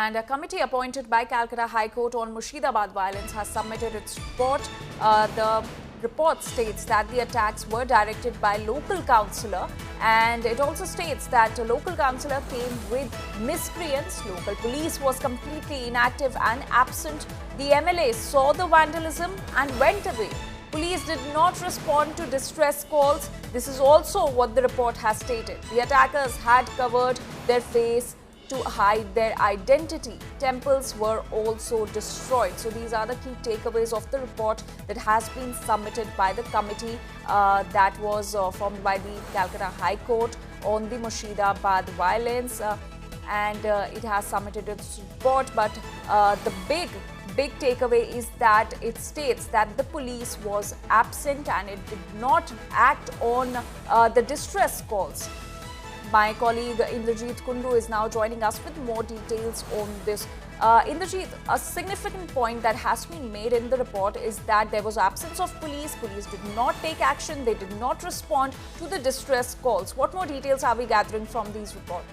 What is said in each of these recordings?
And a committee appointed by Calcutta High Court on Musheedabad violence has submitted its report. The report states that the attacks were directed by local councillor, and it also states that a local councillor came with miscreants. Local police was completely inactive and absent. The MLA saw the vandalism and went away. Police did not respond to distress calls. This is also what the report has stated. The attackers had covered their face to hide their identity. Temples were also destroyed. So these are the key takeaways of the report that has been submitted by the committee that was formed by the Calcutta High Court on the Musheedabad violence. It has submitted its report, but the big takeaway is that it states that the police was absent and it did not act on the distress calls. My colleague Indrajit Kundu is now joining us with more details on this. Indrajit, a significant point that has been made in the report is that there was absence of police. Police did not take action. They did not respond to the distress calls. What more details are we gathering from this report?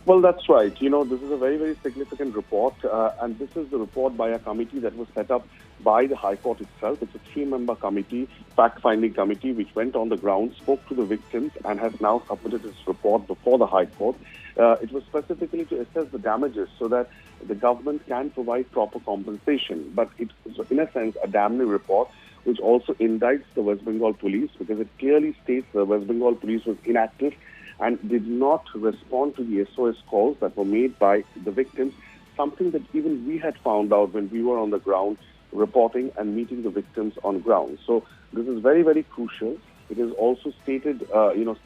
Well, that's right. You know, this is a very, very significant report, and this is the report by a committee that was set up by the High Court itself. It's a 3-member committee, fact-finding committee, which went on the ground, spoke to the victims, and has now submitted its report before the High Court. It was specifically to assess the damages so that the government can provide proper compensation. But it's, in a sense, a damning report, which also indicts the West Bengal police, because it clearly states the West Bengal police was inactive and did not respond to the SOS calls that were made by the victims, something that even we had found out when we were on the ground reporting and meeting the victims on ground. So this is very, very crucial. It is also stated,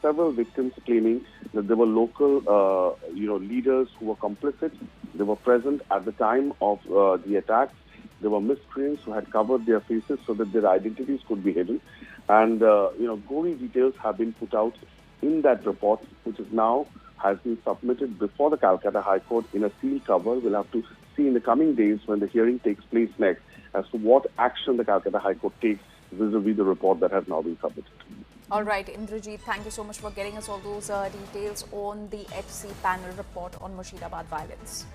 several victims claiming that there were local, leaders who were complicit. They were present at the time of the attacks. There were miscreants who had covered their faces so that their identities could be hidden. And, gory details have been put out in that report, which is now has been submitted before the Calcutta High Court in a sealed cover. We'll have to see in the coming days when the hearing takes place next as to what action the Calcutta High Court takes vis-a-vis the report that has now been submitted. All right, Indrajit, thank you so much for getting us all those details on the HC panel report on Musheedabad violence.